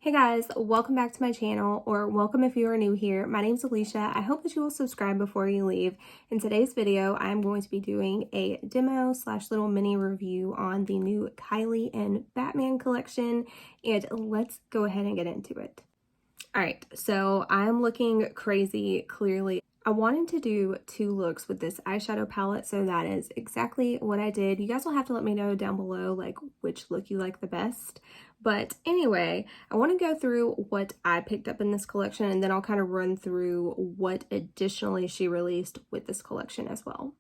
Hey guys, welcome back to my channel, or welcome if you are new here. My name's Alicia. I hope that you will subscribe before you leave. In today's video, I'm going to be doing a demo / little mini review on the new Kylie and Batman collection, and let's go ahead and get into it. Alright, so I'm looking crazy, clearly. I wanted to do two looks with this eyeshadow palette, so that is exactly what I did. You guys will have to let me know down below like which look you like the best. But anyway, I want to go through what I picked up in this collection, and then I'll kind of run through what additionally she released with this collection as well.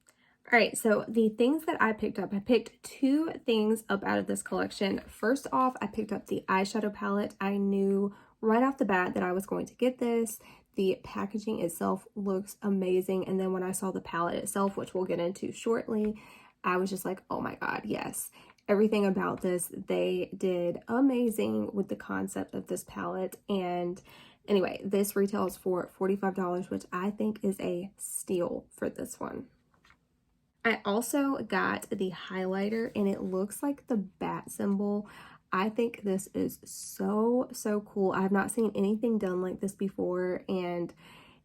All right, so the things that I picked up, I picked two things up out of this collection. First off, I picked up the eyeshadow palette. I knew right off the bat that I was going to get this. The packaging itself looks amazing, and then when I saw the palette itself, which we'll get into shortly, I was just like, oh my god, yes. Everything about this, they did amazing with the concept of this palette. And anyway, this retails for $45, which I think is a steal for this one. I also got the highlighter, and it looks like the bat symbol. I think this is so cool. I have not seen anything done like this before, and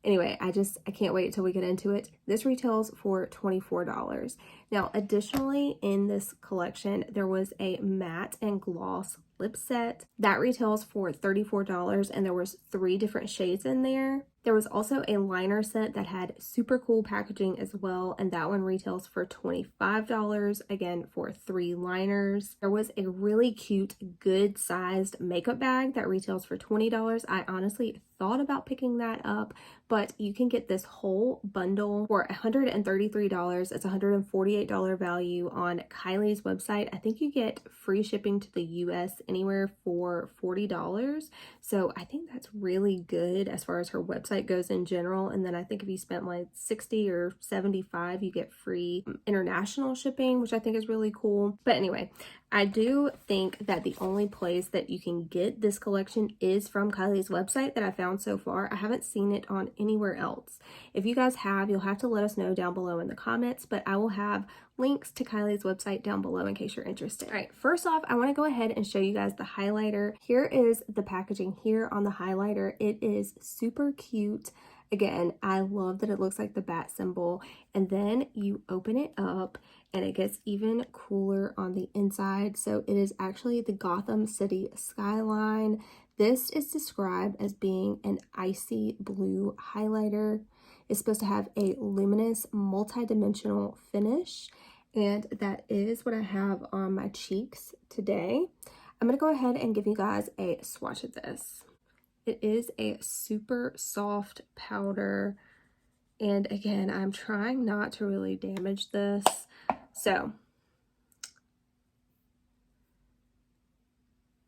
anyway, I can't wait till we get into it. This retails for $24. Now, additionally, in this collection, there was a matte and gloss lip set that retails for $34, and there was 3 different shades in there. There was also a liner set that had super cool packaging as well, and that one retails for $25, again for 3 liners. There was a really cute, good sized makeup bag that retails for $20. I honestly thought about picking that up, but you can get this whole bundle for $133. It's $148 value on Kylie's website. I think you get free shipping to the US anywhere for $40. So I think that's really good as far as her website goes in general. And then I think if you spent like $60 or $75, you get free international shipping, which I think is really cool. But anyway, I do think that the only place that you can get this collection is from Kylie's website that I found so far. I haven't seen it on anywhere else. If you guys have, you'll have to let us know down below in the comments, but I will have links to Kylie's website down below in case you're interested. All right, first off, I want to go ahead and show you guys the highlighter. Here is the packaging here on the highlighter. It is super cute. Again, I love that it looks like the bat symbol, and then you open it up and it gets even cooler on the inside. So it is actually the Gotham City skyline. This is described as being an icy blue highlighter. It's supposed to have a luminous multi-dimensional finish, and that is what I have on my cheeks today. I'm going to go ahead and give you guys a swatch of this. It is a super soft powder, and again, I'm trying not to really damage this. So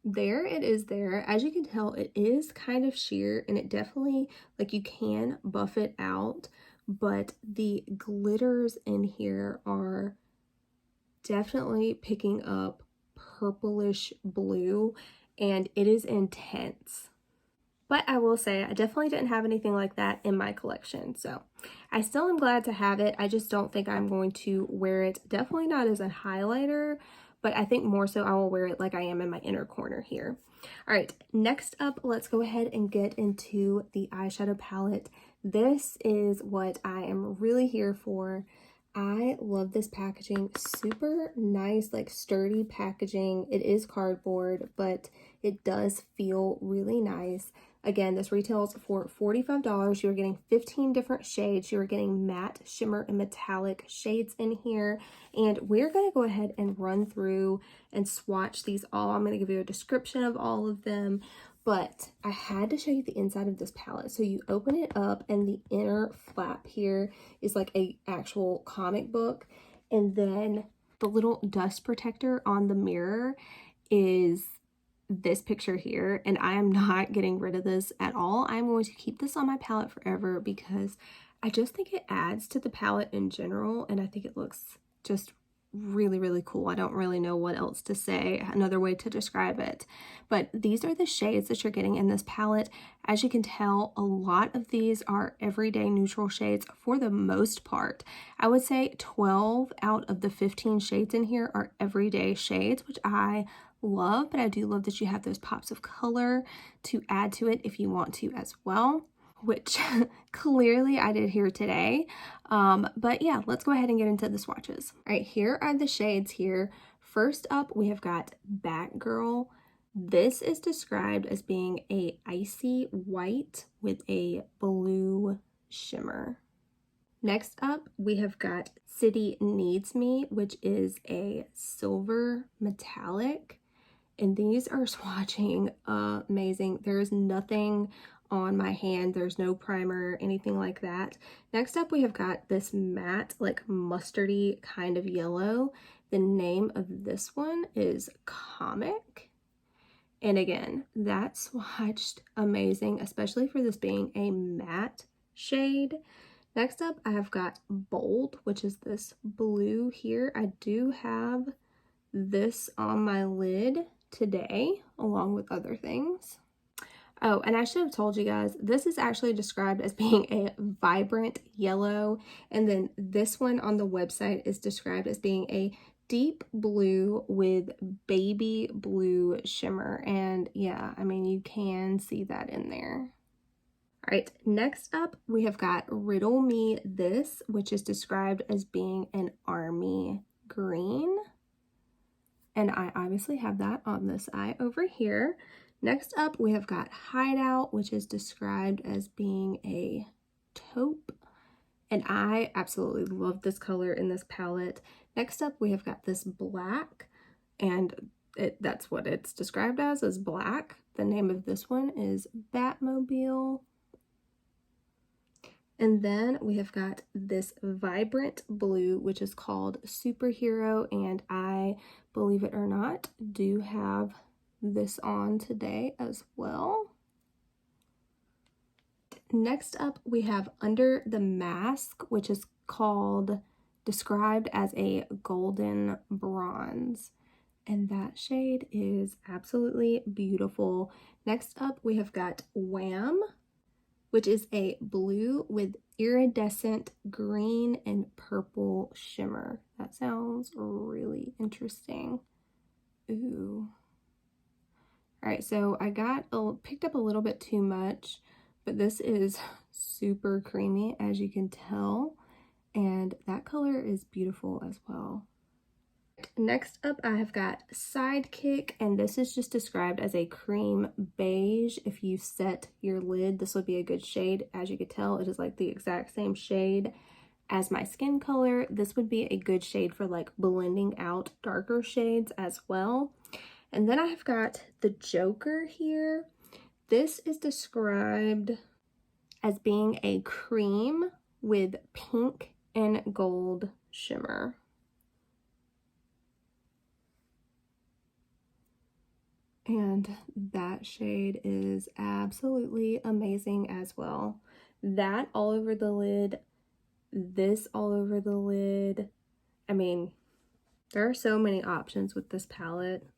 there it is there. As you can tell, it is kind of sheer, and it definitely, like, you can buff it out, but the glitters in here are definitely picking up purplish blue, and it is intense. But I will say, I definitely didn't have anything like that in my collection. So I still am glad to have it. I just don't think I'm going to wear it. Definitely not as a highlighter, but I think more so I will wear it like I am in my inner corner here. All right, next up, let's go ahead and get into the eyeshadow palette. This is what I am really here for. I love this packaging. Super nice, like sturdy packaging. It is cardboard, but it does feel really nice. Again, this retails for $45. You're getting 15 different shades. You're getting matte, shimmer, and metallic shades in here. And we're going to go ahead and run through and swatch these all. I'm going to give you a description of all of them. But I had to show you the inside of this palette. So you open it up, and the inner flap here is like a actual comic book. And then the little dust protector on the mirror is this picture here, and I am not getting rid of this at all. I'm going to keep this on my palette forever because I just think it adds to the palette in general, and I think it looks just really cool. I don't really know what else to say, another way to describe it. But these are the shades that you're getting in this palette. As you can tell, a lot of these are everyday neutral shades for the most part. I would say 12 out of the 15 shades in here are everyday shades, which I love, but I do love that you have those pops of color to add to it if you want to as well, which clearly I did here today. But yeah, let's go ahead and get into the swatches. All right, here are the shades here. First up, we have got Batgirl. This is described as being a icy white with a blue shimmer. Next up, we have got City Needs Me, which is a silver metallic. And these are swatching amazing. There is nothing on my hand. There's no primer, anything like that. Next up, we have got this matte, like mustardy kind of yellow. The name of this one is Comic. And again, that swatched amazing, especially for this being a matte shade. Next up, I have got Bold, which is this blue here. I do have this on my lid today, along with other things. Oh, and I should have told you guys, this is actually described as being a vibrant yellow, and then this one on the website is described as being a deep blue with baby blue shimmer. And yeah, I mean, you can see that in there. All right, next up, we have got Riddle Me This, which is described as being an army green. And I obviously have that on this eye over here. Next up, we have got Hideout, which is described as being a taupe. And I absolutely love this color in this palette. Next up, we have got this black, and that's what it's described as black. The name of this one is Batmobile. And then we have got this vibrant blue, which is called Superhero, and I, believe it or not, do have this on today as well. Next up, we have Under the Mask, which is described as a golden bronze. And that shade is absolutely beautiful. Next up, we have got Wham, which is a blue with iridescent green and purple shimmer. That sounds really interesting. Ooh. All right, so I picked up a little bit too much, but this is super creamy, as you can tell, and that color is beautiful as well. Next up, I have got Sidekick, and this is just described as a cream beige. If you set your lid, this would be a good shade. As you can tell, it is like the exact same shade as my skin color. This would be a good shade for like blending out darker shades as well. And then I have got the Joker here. This is described as being a cream with pink and gold shimmer. And that shade is absolutely amazing as well. That all over the lid, this all over the lid. I mean, there are so many options with this palette.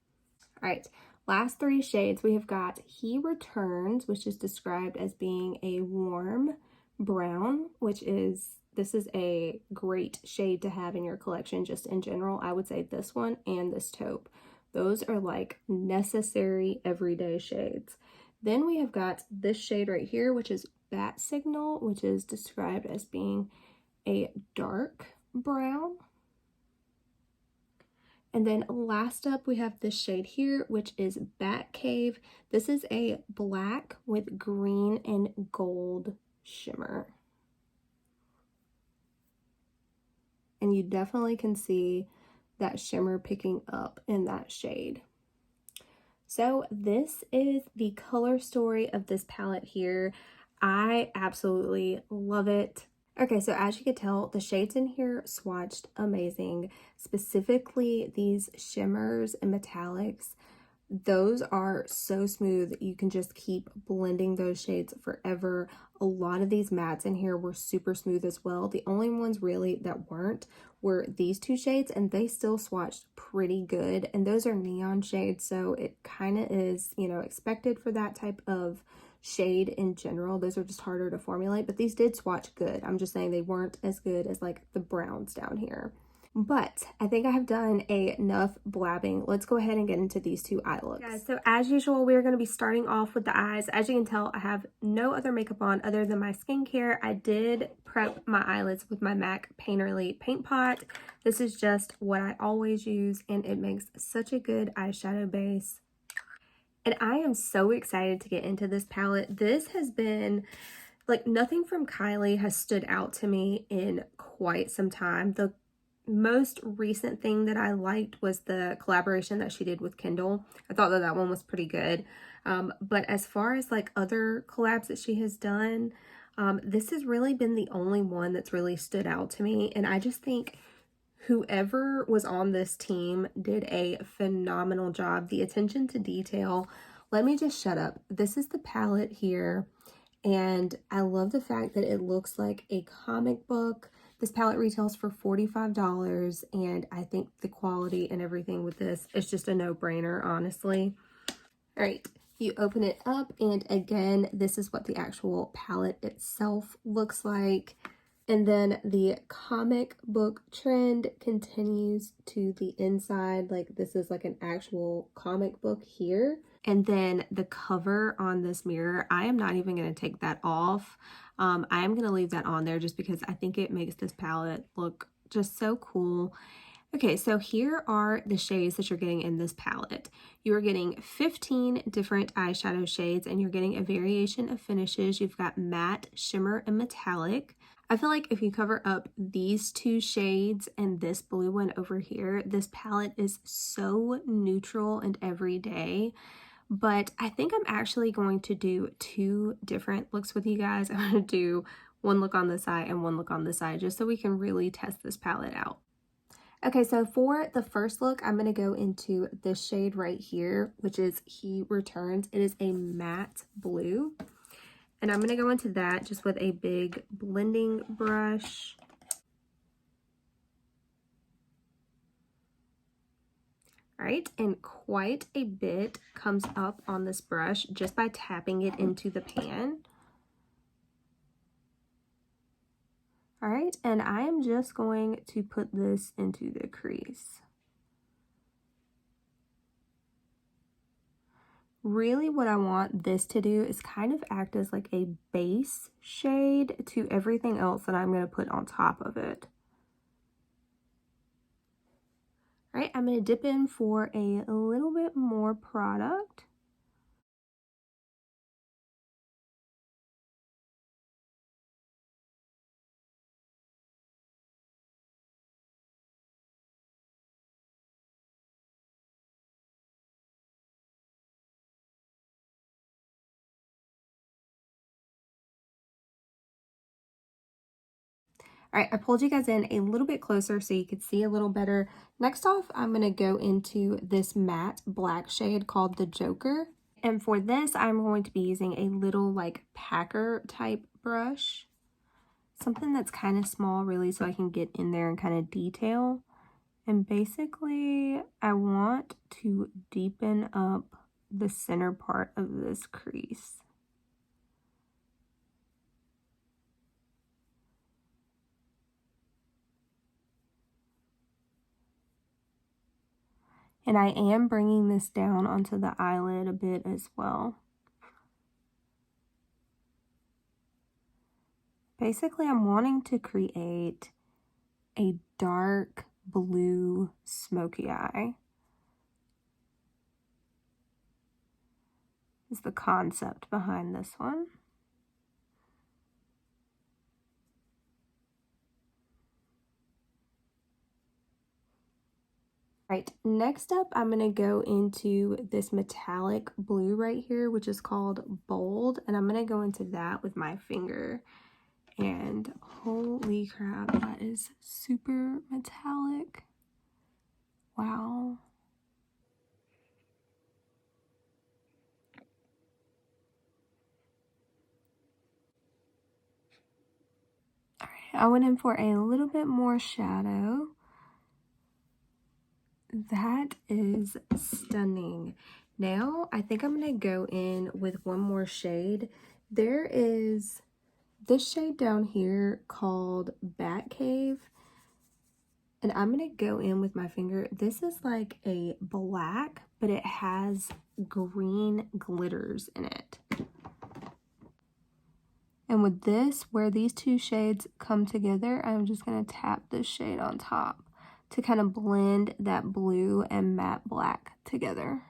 All right, last three shades, we have got He Returns, which is described as being a warm brown, this is a great shade to have in your collection just in general. I would say this one and this taupe. Those are like necessary everyday shades. Then we have got this shade right here, which is Bat Signal, which is described as being a dark brown. And then last up, we have this shade here, which is Bat Cave. This is a black with green and gold shimmer. And you definitely can see that shimmer picking up in that shade. So this is the color story of this palette here. I absolutely love it. Okay, so as you can tell, the shades in here swatched amazing. Specifically, these shimmers and metallics, those are so smooth. You can just keep blending those shades forever. A lot of these mattes in here were super smooth as well. The only ones really that weren't were these two shades, and they still swatched pretty good. And those are neon shades, so it kind of is, you know, expected for that type of shade in general. Those are just harder to formulate, but these did swatch good. I'm just saying they weren't as good as like the browns down here. But I think I have done enough blabbing. Let's go ahead and get into these two eye looks. Guys, so as usual, we're going to be starting off with the eyes. As you can tell, I have no other makeup on other than my skincare. I did prep my eyelids with my MAC Painterly paint pot. This is just what I always use, and it makes such a good eyeshadow base. And I am so excited to get into this palette. This has been, like, nothing from Kylie has stood out to me in quite some time. The most recent thing that I liked was the collaboration that she did with Kendall. I thought that that one was pretty good. But as far as like other collabs that she has done, this has really been the only one that's really stood out to me. And I just think whoever was on this team did a phenomenal job. The attention to detail. Let me just shut up. This is the palette here. And I love the fact that it looks like a comic book. This palette retails for $45, and I think the quality and everything with this is just a no-brainer, honestly. All right, you open it up, and again, this is what the actual palette itself looks like. And then the comic book trend continues to the inside. Like, this is like an actual comic book here. And then the cover on this mirror, I am not even going to take that off. I am going to leave that on there just because I think it makes this palette look just so cool. Okay, so here are the shades that you're getting in this palette. You are getting 15 different eyeshadow shades, and you're getting a variation of finishes. You've got matte, shimmer, and metallic. I feel like if you cover up these two shades and this blue one over here, this palette is so neutral and everyday. But I think I'm actually going to do two different looks with you guys. I'm going to do one look on this side and one look on this side just so we can really test this palette out. Okay, so for the first look, I'm going to go into this shade right here, which is He Returns. It is a matte blue. And I'm going to go into that just with a big blending brush. All right, and quite a bit comes up on this brush just by tapping it into the pan. All right, and I am just going to put this into the crease. Really what I want this to do is kind of act as like a base shade to everything else that I'm going to put on top of it. All right, I'm going to dip in for a little bit more product. All right, I pulled you guys in a little bit closer so you could see a little better. Next off, I'm going to go into this matte black shade called the Joker. And for this, I'm going to be using a little like packer type brush. Something that's kind of small really so I can get in there and kind of detail. And basically, I want to deepen up the center part of this crease. And I am bringing this down onto the eyelid a bit as well. Basically, I'm wanting to create a dark blue smoky eye. Is the concept behind this one. Right, next up, I'm going to go into this metallic blue right here, which is called Bold, and I'm going to go into that with my finger. And holy crap, that is super metallic. Wow. All right, I went in for a little bit more shadow. That is stunning. Now, I think I'm going to go in with one more shade. There is this shade down here called Bat Cave. And I'm going to go in with my finger. This is like a black, but it has green glitters in it. And with this, where these two shades come together, I'm just going to tap this shade on top to kind of blend that blue and matte black together.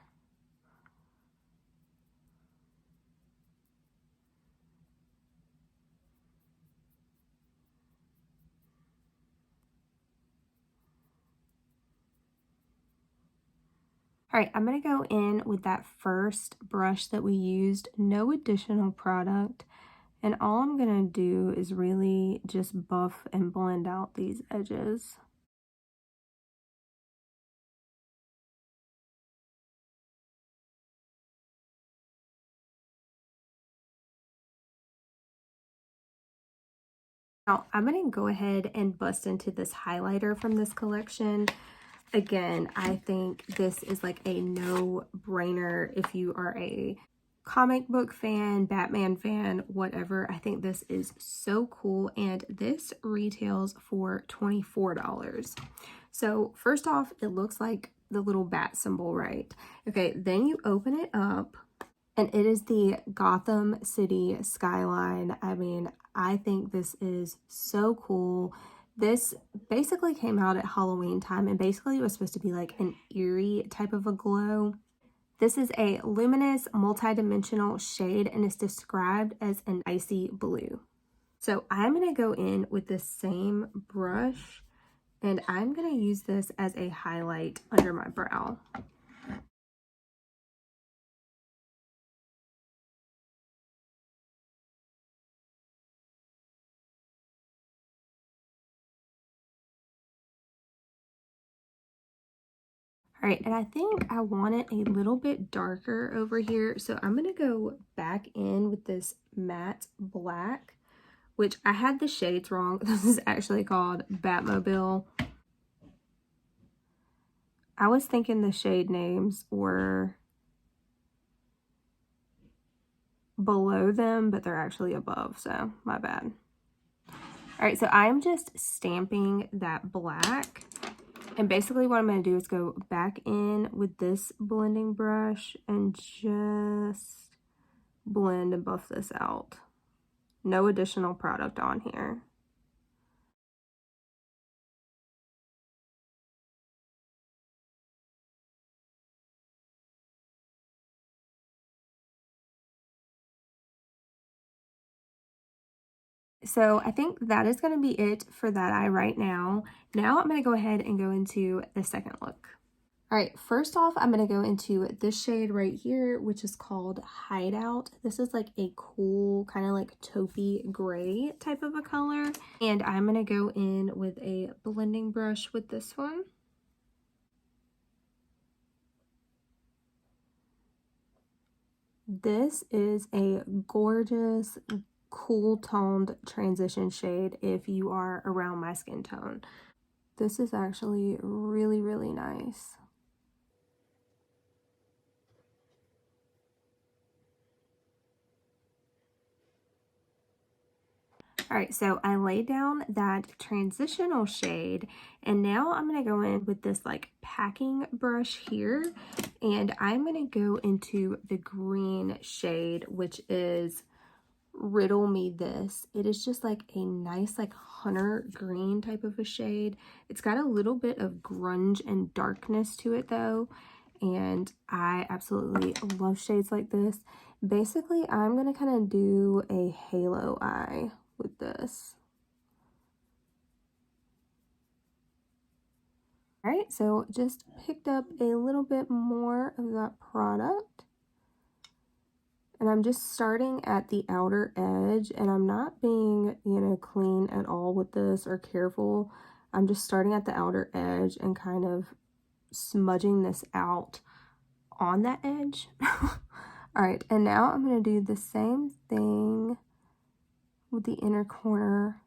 All right, I'm going to go in with that first brush that we used, no additional product. And all I'm going to do is really just buff and blend out these edges. Now, I'm going to go ahead and bust into this highlighter from this collection. Again, I think this is like a no-brainer if you are a comic book fan, Batman fan, whatever. I think this is so cool, and this retails for $24. So first off, it looks like the little bat symbol, right? Okay, then you open it up, and it is the Gotham City skyline. I mean, I think this is so cool. This basically came out at Halloween time, and basically it was supposed to be like an eerie type of a glow. This is a luminous multi-dimensional shade, and it's described as an icy blue. So I'm going to go in with the same brush, and I'm going to use this as a highlight under my brow. All right, and I think I want it a little bit darker over here, so I'm going to go back in with this matte black, which I had the shades wrong. This is actually called Batmobile. I was thinking the shade names were below them, but they're actually above, so my bad. All right, so I'm just stamping that black. And basically what I'm going to do is go back in with this blending brush and just blend and buff this out. No additional product on here. So I think that is going to be it for that eye right now. Now I'm going to go ahead and go into the second look. All right, first off, I'm going to go into this shade right here, which is called Hideout. This is like a cool kind of like taupey gray type of a color. And I'm going to go in with a blending brush with this one. This is a gorgeous, cool toned transition shade if you are around my skin tone. This is actually really, really nice. All right, so I laid down that transitional shade, and now I'm going to go in with this like packing brush here, and I'm going to go into the green shade, which is Riddle Me This. It is just like a nice like hunter green type of a shade. It's got a little bit of grunge and darkness to it though, and I absolutely love shades like this. Basically, I'm going to kind of do a halo eye with this. All right, so just picked up a little bit more of that product. And I'm just starting at the outer edge, and I'm not being, clean at all with this or careful. I'm just starting at the outer edge and kind of smudging this out on that edge. All right, and now I'm going to do the same thing with the inner corner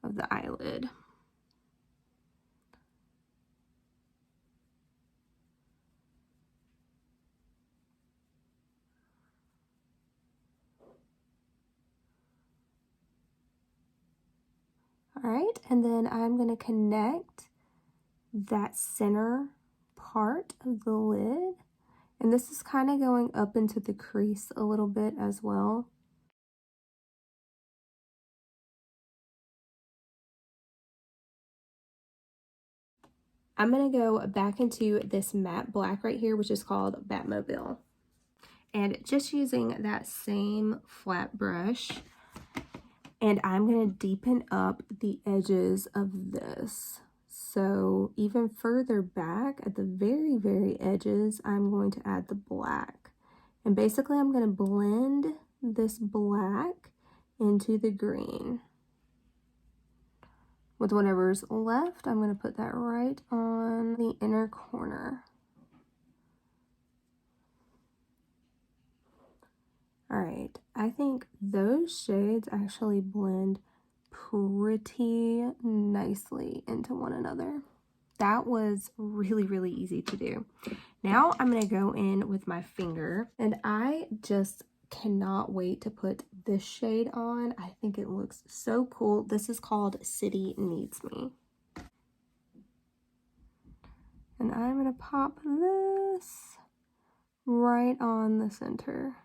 of the eyelid. All right, and then I'm going to connect that center part of the lid. And this is kind of going up into the crease a little bit as well. I'm going to go back into this matte black right here, which is called Batmobile. And just using that same flat brush, and I'm going to deepen up the edges of this. So even further back at the very, very edges, I'm going to add the black. And basically I'm going to blend this black into the green. With whatever's left, I'm going to put that right on the inner corner. All right, I think those shades actually blend pretty nicely into one another. That was really, really easy to do. Now I'm going to go in with my finger, and I just cannot wait to put this shade on. I think it looks so cool. This is called City Needs Me. And I'm going to pop this right on the center.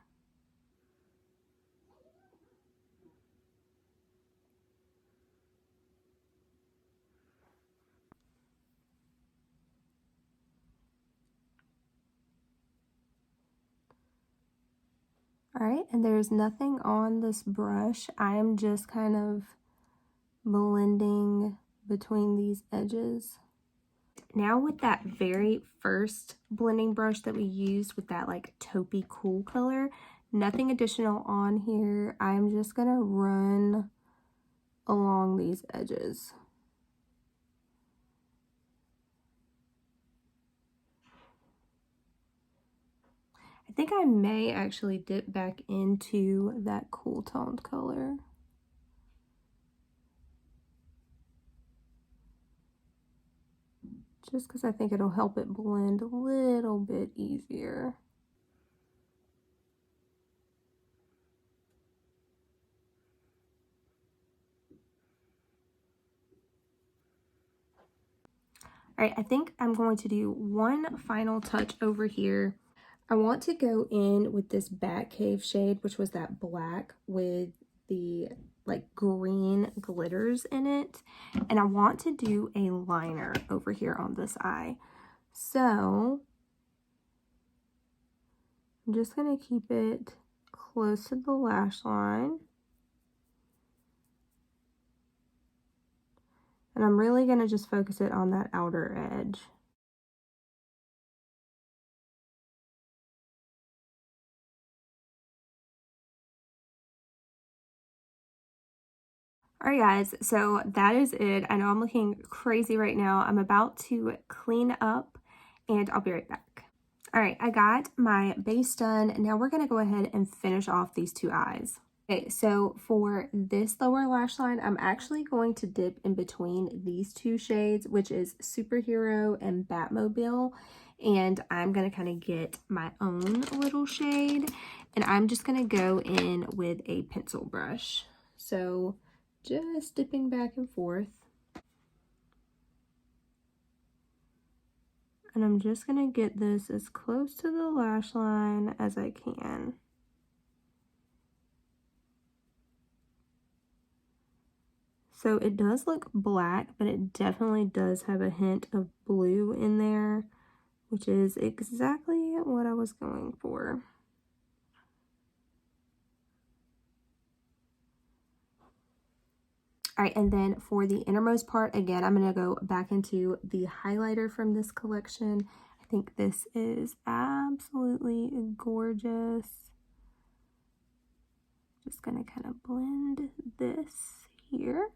All right, and there's nothing on this brush. I am just kind of blending between these edges. Now with that very first blending brush that we used with that like taupey cool color, nothing additional on here. I'm just gonna run along these edges. I think I may actually dip back into that cool toned color. Just because I think it'll help it blend a little bit easier. All right, I think I'm going to do one final touch over here. I want to go in with this Batcave shade, which was that black with the like green glitters in it. And I want to do a liner over here on this eye. So I'm just going to keep it close to the lash line. And I'm really going to just focus it on that outer edge. All right, guys, so that is it. I know I'm looking crazy right now. I'm about to clean up and I'll be right back. All right, I got my base done. Now we're gonna go ahead and finish off these two eyes. Okay, so for this lower lash line, I'm actually going to dip in between these two shades, which is Superhero and Batmobile. And I'm gonna kind of get my own little shade. And I'm just gonna go in with a pencil brush. So just dipping back and forth. And I'm just going to get this as close to the lash line as I can. So it does look black, but it definitely does have a hint of blue in there, which is exactly what I was going for. All right, and then for the innermost part, again, I'm going to go back into the highlighter from this collection. I think this is absolutely gorgeous. Just going to kind of blend this here.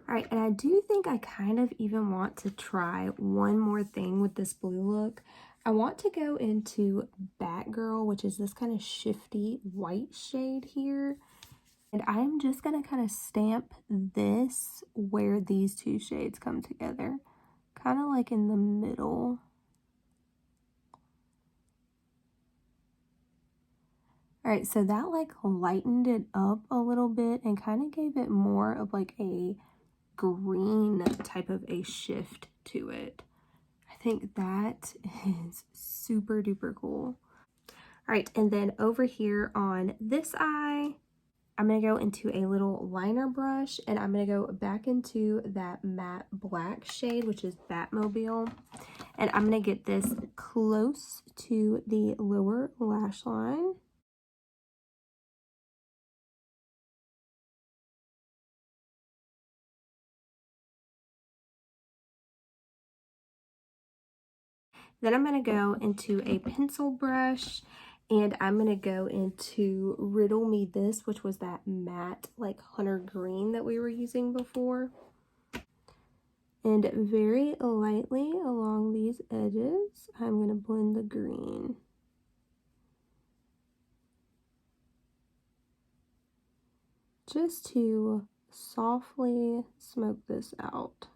All right, and I do think I kind of even want to try one more thing with this blue look. I want to go into Batgirl, which is this kind of shifty white shade here. And I'm just going to kind of stamp this where these two shades come together. Kind of like in the middle. Alright, so that like lightened it up a little bit and kind of gave it more of like a green type of a shift to it. I think that is super duper cool. Alright, and then over here on this eye, I'm going to go into a little liner brush and I'm going to go back into that matte black shade, which is Batmobile. And I'm going to get this close to the lower lash line. Then I'm going to go into a pencil brush and I'm going to go into Riddle Me This, which was that matte like hunter green that we were using before. And very lightly along these edges, I'm going to blend the green. Just to softly smoke this out.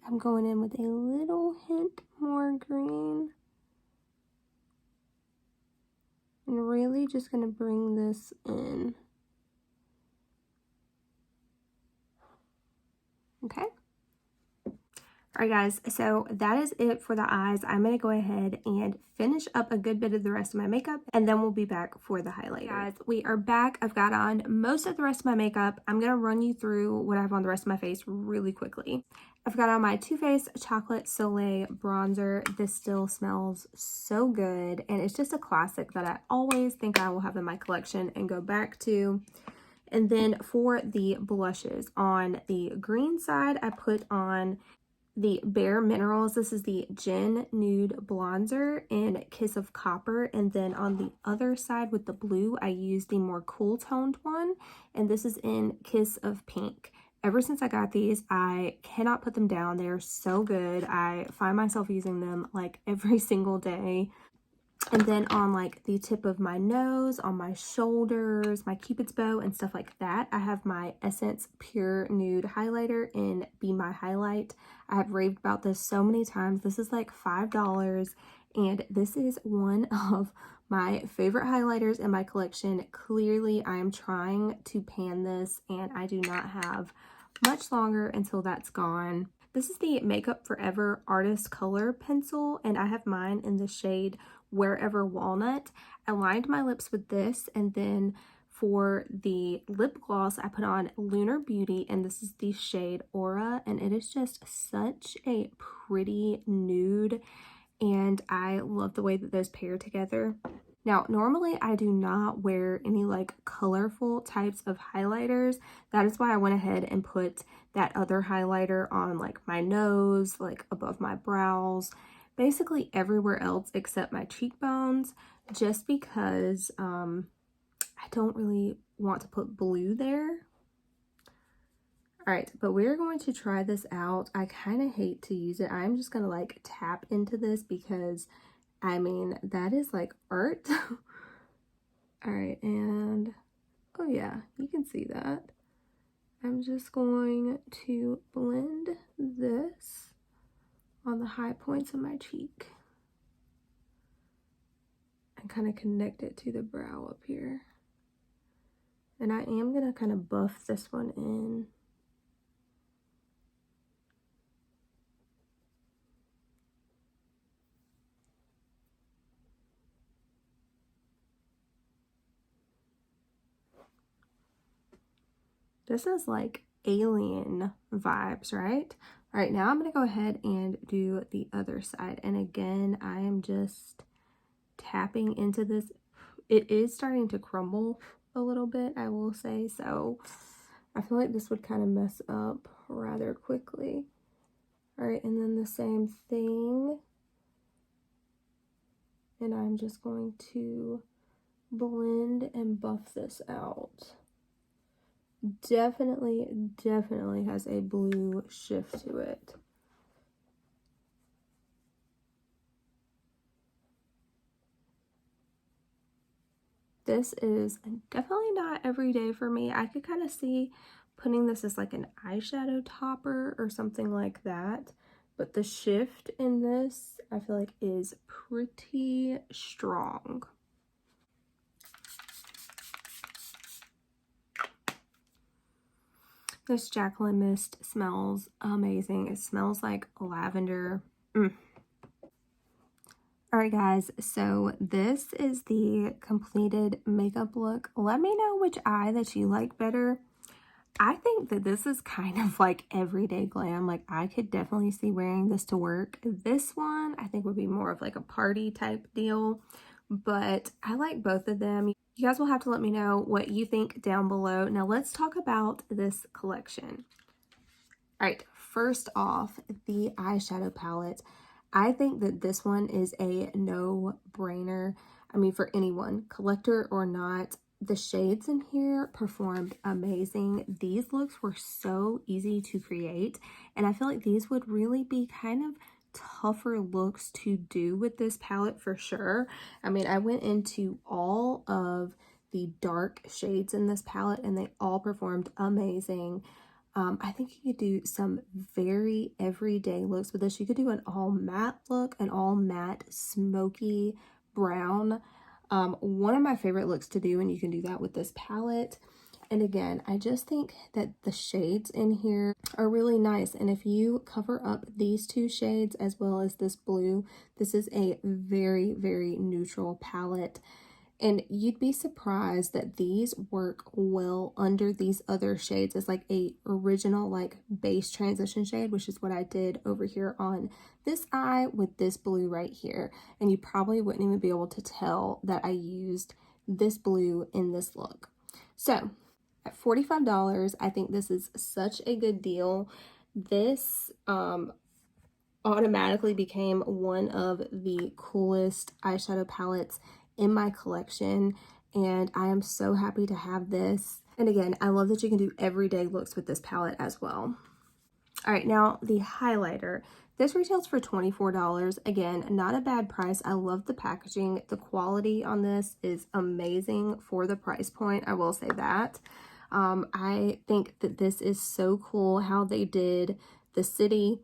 I'm going in with a little hint more green. And really just going to bring this in. Okay. Alright guys, so that is it for the eyes. I'm going to go ahead and finish up a good bit of the rest of my makeup and then we'll be back for the highlighter. Guys, we are back. I've got on most of the rest of my makeup. I'm going to run you through what I have on the rest of my face really quickly. I've got on my Too Faced Chocolate Soleil bronzer. This still smells so good and it's just a classic that I always think I will have in my collection and go back to. And then for the blushes, on the green side, I put on the Bare Minerals. This is the Gin Nude Bronzer in Kiss of Copper. And then on the other side with the blue, I used the more cool toned one. And this is in Kiss of Pink. Ever since I got these, I cannot put them down. They're so good. I find myself using them like every single day. And then on like the tip of my nose, on my shoulders, my cupid's bow and stuff like that, I have my Essence Pure Nude Highlighter in Be My Highlight. I have raved about this so many times. This is like $5 and this is one of my favorite highlighters in my collection. Clearly, I am trying to pan this and I do not have much longer until that's gone. This is the Makeup Forever Artist Color Pencil and I have mine in the shade Wherever Walnut. I lined my lips with this and then for the lip gloss I put on Lunar Beauty and this is the shade Aura and it is just such a pretty nude and I love the way that those pair together. Now, normally I do not wear any like colorful types of highlighters. That is why I went ahead and put that other highlighter on like my nose, like above my brows, basically everywhere else except my cheekbones, just because I don't really want to put blue there. All right, but we're going to try this out. I kind of hate to use it. I'm just going to like tap into this because I mean, that is like art. All right, and oh yeah, you can see that. I'm just going to blend this on the high points of my cheek and kind of connect it to the brow up here. And I am gonna kind of buff this one in. This is like alien vibes, right? All right, now I'm gonna go ahead and do the other side. And again, I am just tapping into this. It is starting to crumble a little bit, I will say, so I feel like this would kind of mess up rather quickly. All right, and then the same thing. And I'm just going to blend and buff this out. Definitely has a blue shift to it. this is definitely not every day for me. I could kind of see putting this as like an eyeshadow topper or something like that. But the shift in this, I feel like, is pretty strong. This Jacqueline Mist smells amazing. It smells like lavender. Alright guys, so this is the completed makeup look. Let me know which eye that you like better. I think that this is kind of like everyday glam. Like, I could definitely see wearing this to work. This one I think would be more of like a party type deal, but I like both of them. You guys will have to let me know what you think down below. Now let's talk about this collection. All right, first off, the eyeshadow palette. I think that this one is a no-brainer. I mean, for anyone, collector or not. The shades in here performed amazing. These looks were so easy to create, and I feel like these would really be kind of tougher looks to do with this palette for sure. I mean, I went into all of the dark shades in this palette and they all performed amazing. I think you could do some very everyday looks with this. You could do an all matte look, an all matte smoky brown. One of my favorite looks to do, and you can do that with this palette. And again, I just think that the shades in here are really nice. And if you cover up these two shades as well as this blue, this is a very, very neutral palette. And you'd be surprised that these work well under these other shades as like a original like base transition shade, which is what I did over here on this eye with this blue right here. And you probably wouldn't even be able to tell that I used this blue in this look. So at $45, I think this is such a good deal. This automatically became one of the coolest eyeshadow palettes in my collection, and I am so happy to have this. And again, I love that you can do everyday looks with this palette as well. All right, now the highlighter. This retails for $24. Again, not a bad price. I love the packaging. The quality on this is amazing for the price point. I will say that. I think that this is so cool how they did the city.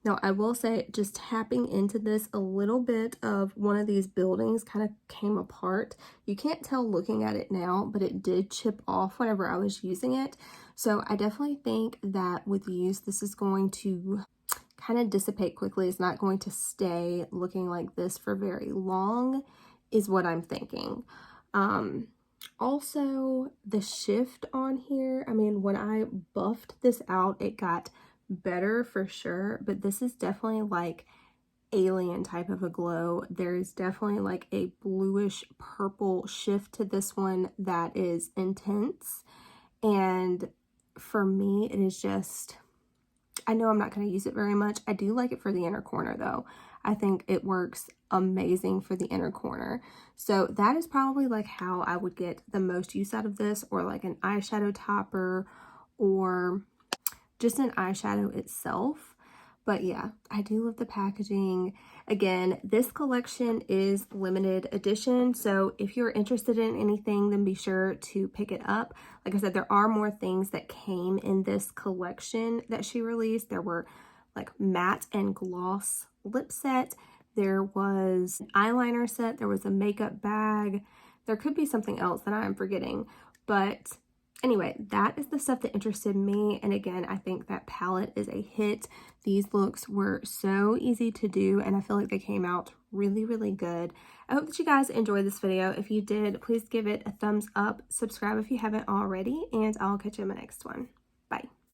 Now, I will say, just tapping into this, a little bit of one of these buildings kind of came apart. You can't tell looking at it now, but it did chip off whenever I was using it. So I definitely think that with use, this is going to kind of dissipate quickly. It's not going to stay looking like this for very long, is what I'm thinking. Also, the shift on here, I mean, when I buffed this out, it got better for sure, but this is definitely like alien type of a glow. There is definitely like a bluish purple shift to this one that is intense, and for me it is just, I know I'm not going to use it very much. I do like it for the inner corner though. I think it works amazing for the inner corner. So that is probably like how I would get the most use out of this, or like an eyeshadow topper, or just an eyeshadow itself. But yeah, I do love the packaging. Again, this collection is limited edition, so if you're interested in anything, then be sure to pick it up. Like I said, there are more things that came in this collection that she released. There were like matte and gloss lip set. There was an eyeliner set. There was a makeup bag. There could be something else that I'm forgetting, but anyway, that is the stuff that interested me. And again, I think that palette is a hit. These looks were so easy to do, and I feel like they came out really, really good. I hope that you guys enjoyed this video. If you did, please give it a thumbs up, subscribe if you haven't already, and I'll catch you in my next one. Bye.